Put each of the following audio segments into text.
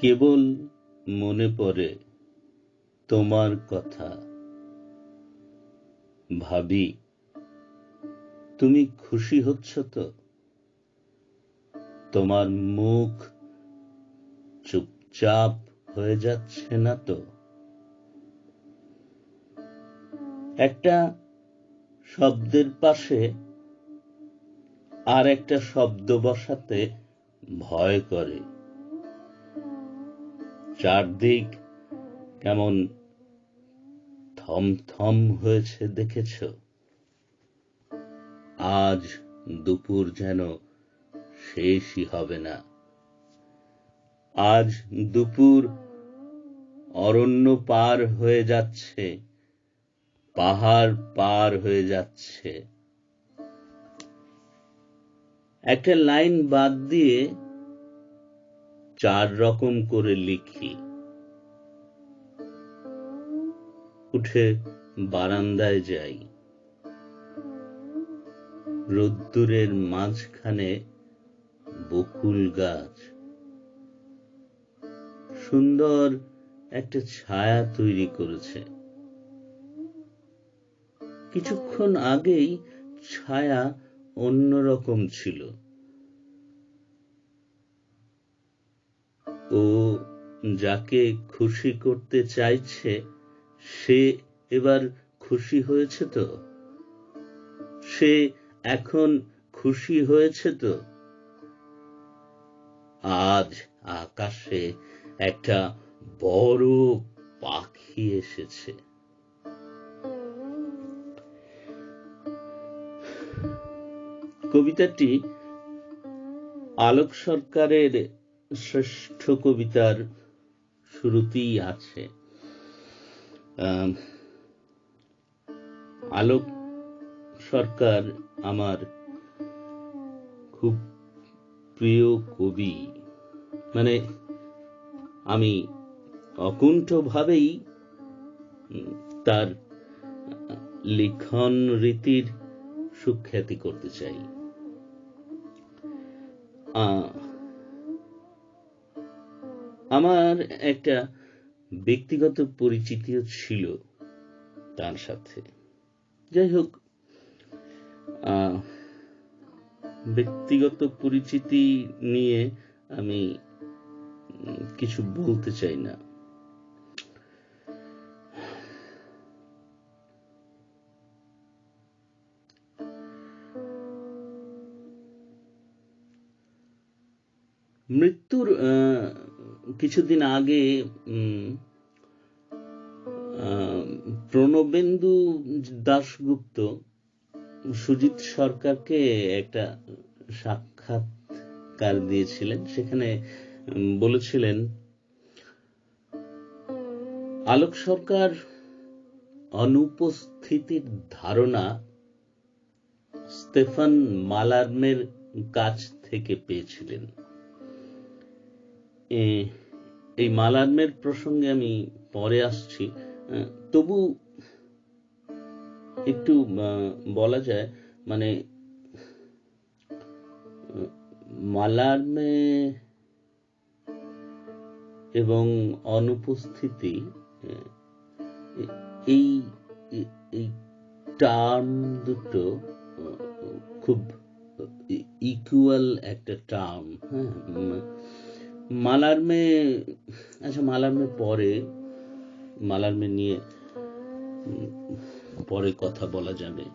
কেবল মনে পড়ে তোমার কথা, ভাবি তুমি খুশি হচ্ছ তো? তোমার মুখ চুপচাপ হয়ে যাচ্ছে না তো? একটা শব্দের পাশে আর একটা শব্দ বসাতে ভয় করে। চারদিক কেমন থমথম হয়েছে দেখেছ? আজ দুপুর যেন শেষই হবে না। আজ দুপুর অরণ্য পার হয়ে যাচ্ছে, পাহাড় পার হয়ে যাচ্ছে। একটা লাইন বাদ দিয়ে 4 রকম করে লিখি। উঠে বারান্দায় যাই। রোদ্দুরের মাঝখানে বকুল গাছ সুন্দর একটা ছায়া তৈরি করেছে। কিছুক্ষণ আগেই ছায়া অন্যরকম ছিল। ও যাকে খুশি করতে চাইছে সে এবার খুশি হয়েছে তো? সে এখন খুশি হয়েছে তো? আজ আকাশে একটা বড় পাখি এসেছে। কবিতাটি আলোক সরকারের শ্রেষ্ঠ কবিতার শুরুতেই আছে। আলোক সরকার আমার খুব প্রিয় কবি। মানে আমি অকুণ্ঠভাবেই তার লিখন রীতির সুখ্যাতি করতে চাই। আমার একটা ব্যক্তিগত পরিচিতিও ছিল তার সাথে। যাই হোক, ব্যক্তিগত পরিচিতি নিয়ে আমি কিছু বলতে চাই না। মৃত্যুর কিছুদিন আগে প্রণবেন্দু দাশগুপ্ত সুজিত সরকারকে একটা সাক্ষাৎকার দিয়েছিলেন। সেখানে বলেছিলেন, আলোক সরকার অনুপস্থিতির ধারণা স্টেফান মালারমের কাছ থেকে পেয়েছিলেন। এই মালারমের প্রসঙ্গে আমি পরে আসছি। তবু একটু বলা যায়, মানে মালারমে এবং অনুপস্থিতি এই টার্ম দুটো খুব ইকুয়াল একটা টার্ম। হ্যাঁ, মালারমে, আচ্ছা মালারমে পরে, মালারমে নিয়ে পরে কথা বলা যাবে।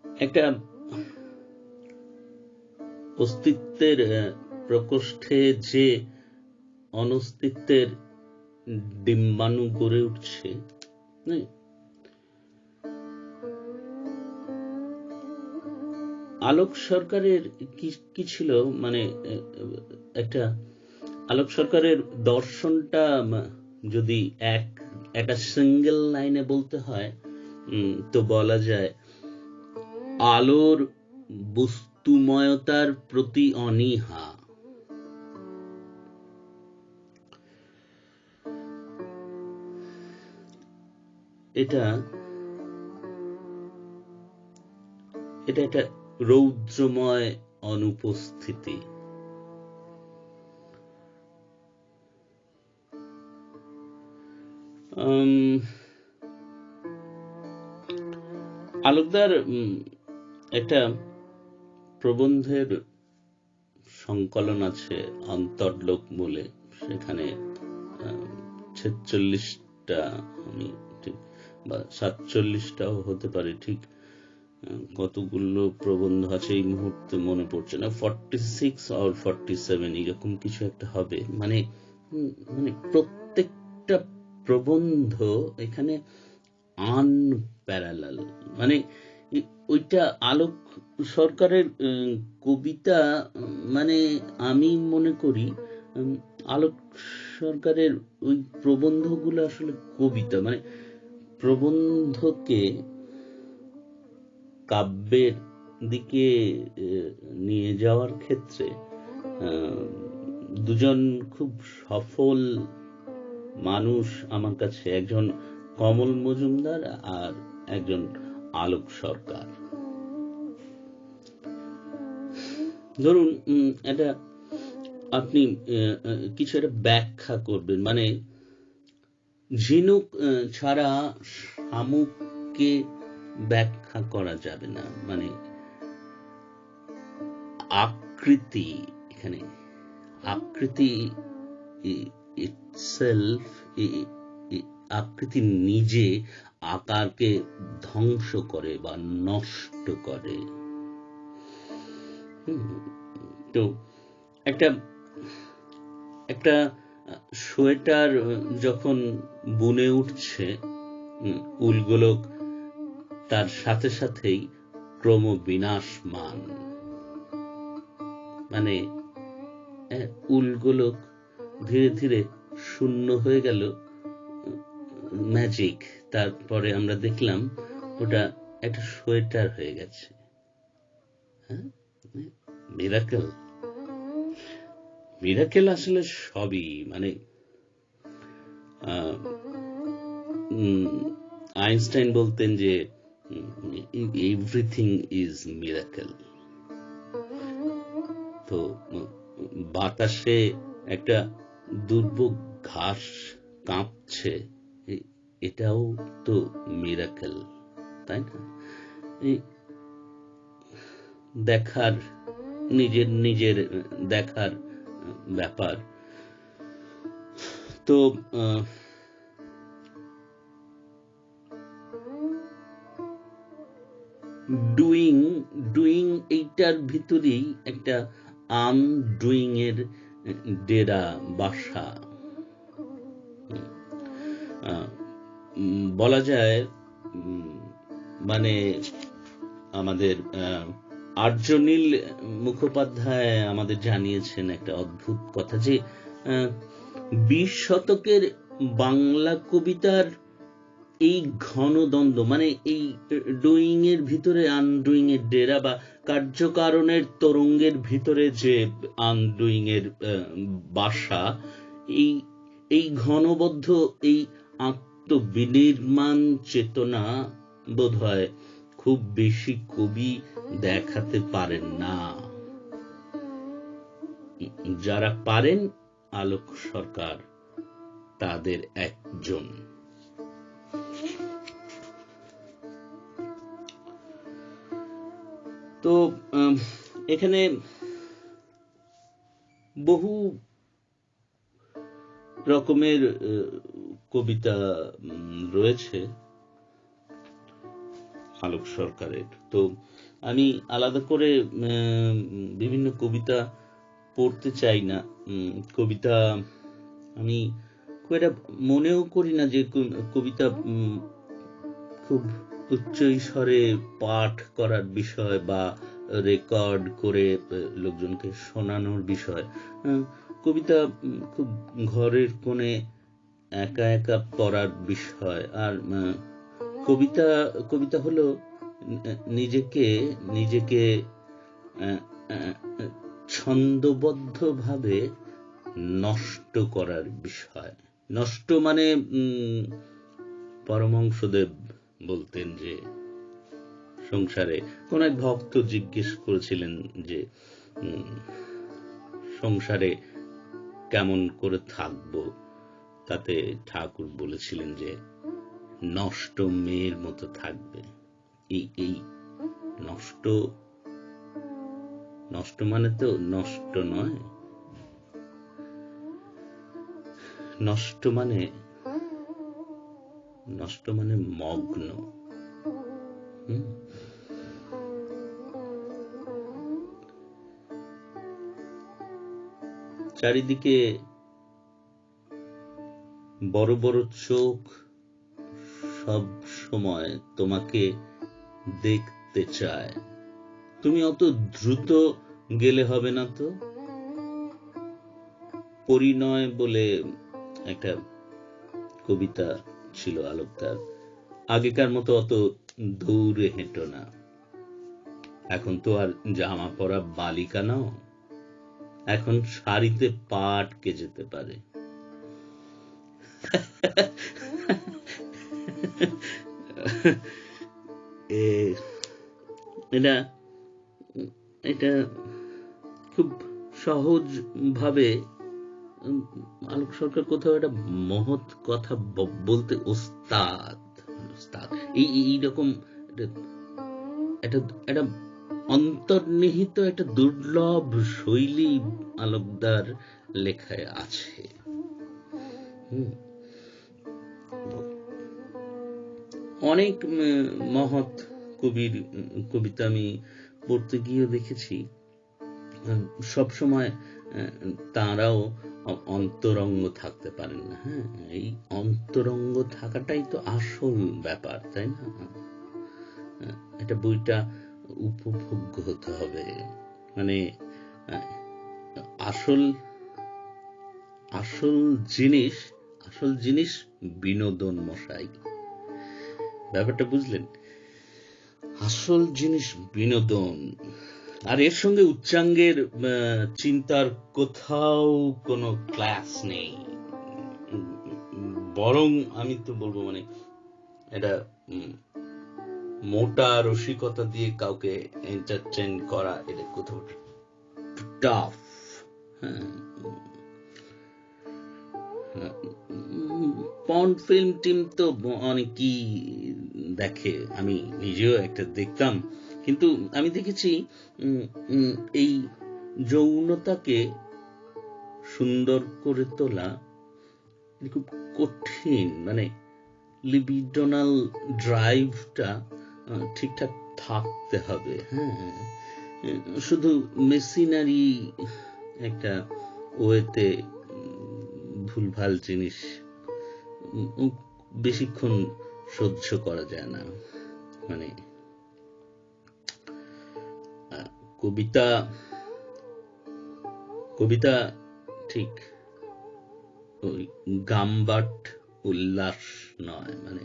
একটা অস্তিত্বের প্রকোষ্ঠে যে অনস্তিত্বের ডিম্বাণু গড়ে উঠছে, আলোক সরকারের কি ছিল, মানে একটা আলোক সরকারের দর্শনটা যদি একটা সিঙ্গেল লাইনে বলতে হয় তো বলা যায়, আলোর বস্তুময়তার প্রতি অনীহা। এটা একটা রৌদ্রময় অনুপস্থিতি। আলোকদার একটা প্রবন্ধের সংকলন আছে অন্তর্লোক বলে, সেখানে 46টা আমি ঠিক বা 47টাও হতে পারে, ঠিক কতগুলো প্রবন্ধ আছে এই মুহূর্তে মনে পড়ছে না, 46 আর 47 এরকম কিছু একটা হবে। মানে প্রত্যেকটা প্রবন্ধ এখানে আনপ্যারালাল। মানে ওইটা আলোক সরকারের কবিতা, মানে আমি মনে করি আলোক সরকারের ওই প্রবন্ধগুলো আসলে কবিতা। মানে প্রবন্ধকে কাব্যের দিকে নিয়ে যাওয়ার ক্ষেত্রে দুজন খুব সফল মানুষ আমার কাছে, একজন কমল মজুমদার আর একজন আলোক সরকার। ধরুন এটা আপনি কিছু একটা ব্যাখ্যা করবেন, মানে ঝিনুক ছাড়া শামুককে ব্যাখ্যা করা যাবে না। মানে আকৃতি, এখানে আকৃতি ইটসেলফ, আকৃতি নিজে আকারকে ধ্বংস করে বা নষ্ট করে। তো একটা সোয়েটার যখন বুনে উঠছে, উলগোলক তার সাথে সাথেই ক্রমবিনাশমান। মানে উলগোলক ধীরে ধীরে শূন্য হয়ে গেল, ম্যাজিক। তারপরে আমরা দেখলাম ওটা একটা সোয়েটার হয়ে গেছে। মিরাকেল, মিরাকেল আসলে সবই। মানে আইনস্টাইন বলতেন যে এভরিথিং ইজ মিরাকেল। তো বাতাসে একটা দুর্ভোগ ঘাস কাঁপছে, এটাও তো মিরাকেল, তাই না? দেখার, নিজের দেখার ব্যাপার। তো ডুইং এইটার ভিতরেই একটা আনডুইং এর ডেরা বাসা। বলা যায় মানে আমাদের আর্যনীল মুখোপাধ্যায় আমাদের জানিয়েছেন একটা অদ্ভুত কথা, যে 20 শতকের বাংলা কবিতার এই ঘনদ্বন্দ্ব, মানে এই ডুইং এর ভিতরে আনডুইং এর ডেরা, বা কার্যকারণের তরঙ্গের ভিতরে যে আনডুইং এর বাসা, এই ঘনবদ্ধ এই আত্মবিনির্মাণ চেতনা বোধহয় খুব বেশি কবি দেখাতে পারেন না। যারা পারেন আলোক সরকার তাদের একজন। তো এখানে বহু রকমের কবিতা রয়েছে আলোক সরকারের। তো আমি আলাদা করে বিভিন্ন কবিতা পড়তে চাই না। কবিতা আমি খুব একটা মনেও করি না যে কবিতা খুব উচ্চ স্বরে পাঠ করার বিষয় বা রেকর্ড করে লোকজনকে শোনানোর বিষয়। কবিতা খুব ঘরের কোণে একা একা পড়ার বিষয়। আর কবিতা হলো নিজেকে ছন্দবদ্ধভাবে নষ্ট করার বিষয়। নষ্ট মানে পরমহংসদেব বলতেন যে সংসারে কোন এক ভক্ত জিজ্ঞেস করেছিলেন যে সংসারে কেমন করে থাকবো, তাতে ঠাকুর বলেছিলেন যে নষ্ট মেয়ের মতো থাকবে। এই নষ্ট নষ্ট মানে তো নষ্ট নয়, নষ্ট মানে মগ্ন। চারিদিকে বড় বড় চোখ সব সময় তোমাকে দেখতে চায়। তুমি অত দ্রুত গেলে হবে না তো। পরিণয় বলে একটা কবিতা ছিল আলোকদার। আগেকার মতো অত দৌড়ে হেঁটো না, এখন তো আর জামা পরা বালিকা নাও, এখন শাড়িতে পা আটকে যেতে পারে। এটা খুব সহজ ভাবে আলোক সরকার কোথাও একটা মহৎ কথা বলতে ওস্তাদ। এইরকম একটা অন্তর্নিহিত একটা দুর্লভ শৈলী আলোকদার লেখায় আছে। অনেক মহৎ কবির কবিতা আমি পড়তে গিয়ে দেখেছি, সবসময় তাঁরাও অন্তরঙ্গ থাকতে পারেন না। হ্যাঁ, এই অন্তরঙ্গ থাকাটাই তো আসল ব্যাপার, তাই না? এটা বইটা উপভোগ্য হতে হবে, মানে আসল জিনিস বিনোদন মশাই, ব্যাপারটা বুঝলেন? আসল জিনিস বিনোদন, আর এর সঙ্গে উচ্চাঙ্গের চিন্তার কোথাও কোনো ক্লাস নেই। বরং আমি তো বলবো, মানে এটা মোটা রসিকতা দিয়ে কাউকে এন্টারটেইন করা, এটা কোথাও টাফ। পর্ন ফিল্ম টিম তো অনেকই দেখে, আমি নিজেও একটা দেখতাম, কিন্তু আমি দেখেছি এই যৌনতাকে সুন্দর করে তোলা খুব কঠিন, মানে লিবিডোনাল ড্রাইভটা ঠিকঠাক থাকতে হবে। হ্যাঁ, শুধু মেশিনারি একটা ওয়েতে ভুলভাল জিনিস বেশিক্ষণ সহ্য করা যায় না। মানে কবিতা ঠিক ওই গাম্বাট উল্লাস নয়, মানে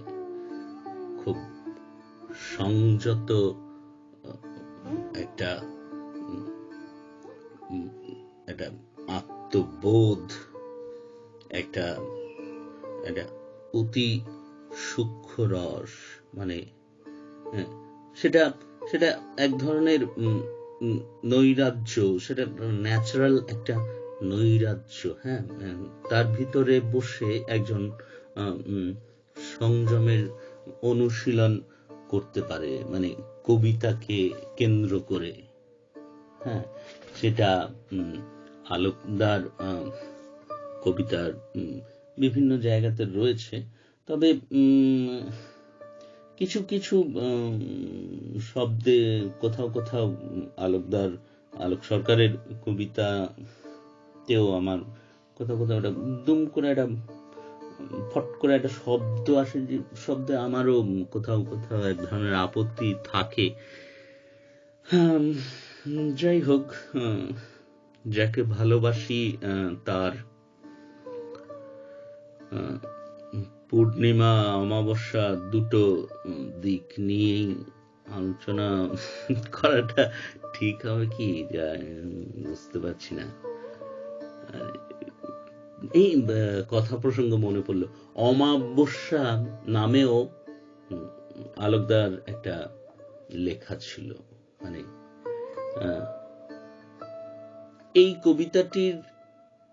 খুব সংযত একটা আত্মবোধ, একটা অতি সূক্ষ্ম রস, মানে সেটা এক ধরনের নৈরাজ্য, সেটা ন্যাচারাল একটা নৈরাজ্য। হ্যাঁ, তার ভিতরে বসে একজন সংযমের অনুশীলন করতে পারে, মানে কবিতাকে কেন্দ্র করে। হ্যাঁ, সেটা আলোকদার কবিতার বিভিন্ন জায়গাতে রয়েছে। তবে কিছু কিছু শব্দে কোথাও আলোক সরকারের কবিতাতেও আমার কোথাও একটা দুম করে একটা ফট করে একটা শব্দ আসে, যে শব্দে আমারও কোথাও এক ধরনের আপত্তি থাকে। যাই হোক, যাকে ভালোবাসি তার পূর্ণিমা অমাবস্যা দুটো দিক নিয়েই আলোচনা করাটা ঠিক হবে কি বুঝতে পারছি না। এই কথা প্রসঙ্গ মনে পড়লো, অমাবস্যা নামেও আলোকদার একটা লেখা ছিল। মানে এই কবিতাটির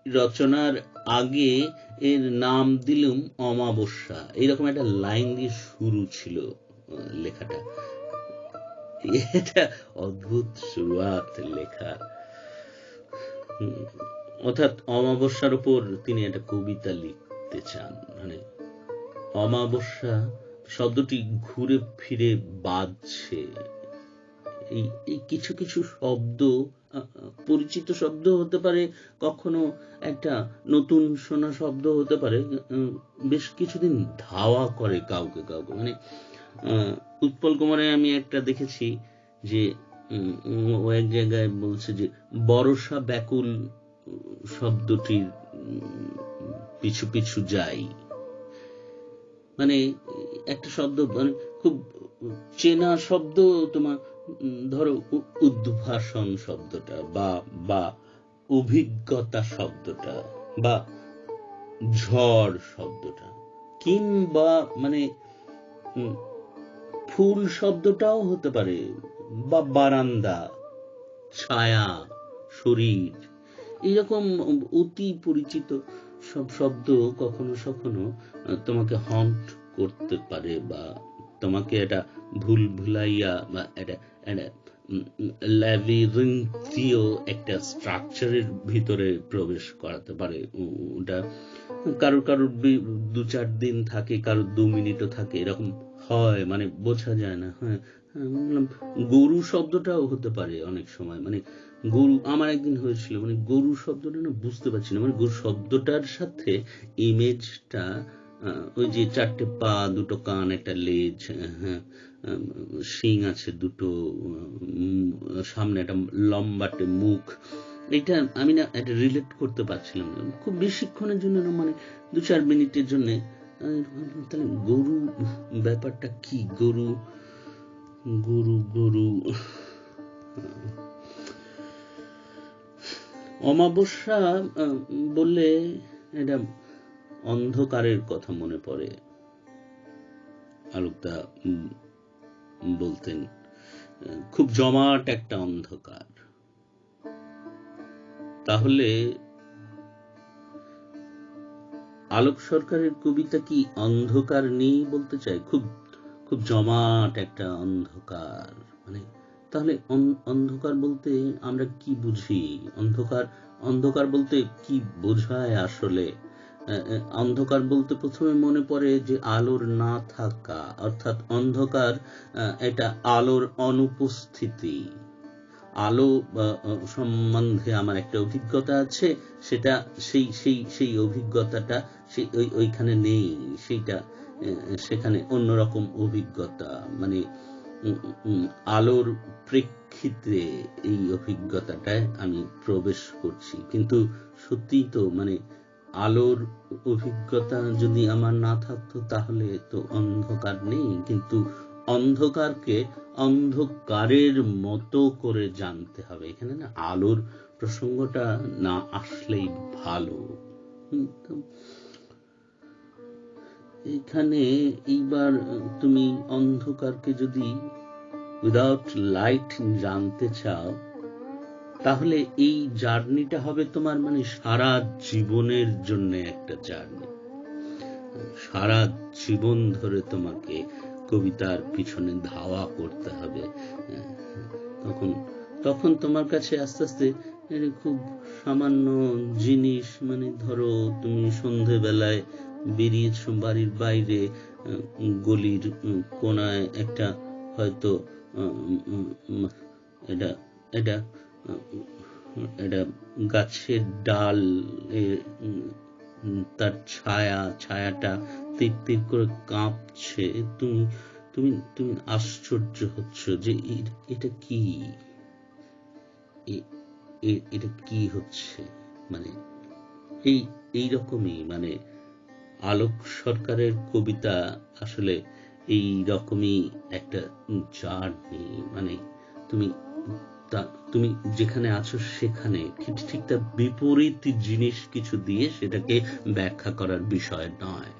রচনার আগে এর নাম দিলুম অমাবস্যা, এইরকম একটা লাইন দিয়ে শুরু ছিল লেখাটা। এটা অদ্ভুত শুরুয়াত লেখা। অর্থাৎ অমাবস্যার উপর তিনি একটা কবিতা লিখতে চান। মানে অমাবস্যা শব্দটি ঘুরে ফিরে বাজছে। এই কিছু কিছু শব্দ পরিচিত শব্দ হতে পারে, কখনো একটা নতুন শোনা শব্দ হতে পারে, বেশ কিছুদিন ধাওয়া করে কাউকে কাউকে। মানে উৎপল কুমারে আমি একটা দেখেছি যে ও এক জায়গায় বলছে যে বর্ষা ব্যাকুল শব্দটির পিছু পিছু যাই। মানে একটা শব্দ, মানে খুব চেনা শব্দ তোমার, ধরো উদ্ভাসন শব্দটা বা অভিজ্ঞতা শব্দটা বা ঝড় শব্দটা, কিংবা মানে ফুল শব্দটাও হতে পারে, বা বারান্দা, ছায়া, শরীর, এইরকম অতি পরিচিত সব শব্দ কখনো কখনো তোমাকে হন্ট করতে পারে, বা তোমাকে এটা ভুল ভুলাইয়া বা এটা ল্যাবিরিন্থীয় একটা স্ট্রাকচারের ভিতরে প্রবেশ করাতে পারে। ওটা কারোর 2-4 দিন থাকে, কারোর 2 মিনিটও থাকে, এরকম হয়, মানে বোঝা যায় না। হ্যাঁ, গরু শব্দটাও হতে পারে অনেক সময়। মানে গরু, আমার একদিন হয়েছিল, মানে গরু শব্দটা না বুঝতে পারছি না, মানে গরু শব্দটার সাথে ইমেজটা, ওই যে 4টে পা, 2টো কান, একটা লেজ, হ্যাঁ, শিং আছে 2টো, সামনে একটা লম্বাটে মুখ, এটা আমি না এটা রিলেট করতে পারছিলাম না খুব বেশিক্ষণের জন্য না, মানে 2-4 মিনিটের জন্য। তাহলে গরু ব্যাপারটা কি? গরু গরু গরু অমাবস্যা বললে এটা অন্ধকারের কথা মনে পড়ে। আলোকদা বলতেন খুব জমাট একটা অন্ধকার। তাহলে আলোক সরকারের কবিতা কি অন্ধকার নেই বলতে চাই? খুব খুব জমাট একটা অন্ধকার। মানে তাহলে অন্ধকার বলতে আমরা কি বুঝি? অন্ধকার বলতে কি বোঝায় আসলে? অন্ধকার বলতে প্রথমে মনে পড়ে যে আলোর না থাকা, অর্থাৎ অন্ধকার এটা আলোর অনুপস্থিতি। আলো সম্বন্ধে আমার একটা অভিজ্ঞতা আছে, সেটা সেই অভিজ্ঞতাটা ওইখানে নেই, সেইটা সেখানে অন্যরকম অভিজ্ঞতা। মানে আলোর প্রেক্ষিতে এই অভিজ্ঞতাটায় আমি প্রবেশ করছি। কিন্তু সত্যি তো, মানে আলোর অভিজ্ঞতা যদি আমার না থাকতো তাহলে তো অন্ধকার নেই। কিন্তু অন্ধকারকে অন্ধকারের মতো করে জানতে হবে। এখানে না আলোর প্রসঙ্গটা না আসলেই ভালো। এখানে এইবার তুমি অন্ধকারকে যদি উইদাউট লাইট জানতে চাও, তাহলে এই জার্নিটা হবে তোমার মানে সারা জীবনের জন্য একটা জার্নি। সারা জীবন ধরে তোমাকে কবিতার পিছনে ধাওয়া করতে হবে। তখন তোমার কাছে আস্তে আস্তে খুব সামান্য জিনিস, মানে ধরো তুমি সন্ধেবেলায় বেরিয়েছো বাড়ির বাইরে, গলির কোনায় একটা হয়তো এটা গাছের ডাল, তার ছায়াটা তীর তীর করে কাঁপছে। তুমি আশ্চর্য হচ্ছ যে এটা কি, এটা কি হচ্ছে। মানে এইরকমই, মানে আলোক সরকারের কবিতা আসলে এই রকমই একটা জার্নি। মানে তুমি যেখানে আছো সেখানে ঠিক তার বিপরীত জিনিস কিছু দিয়ে সেটাকে ব্যাখ্যা করার বিষয় নয়।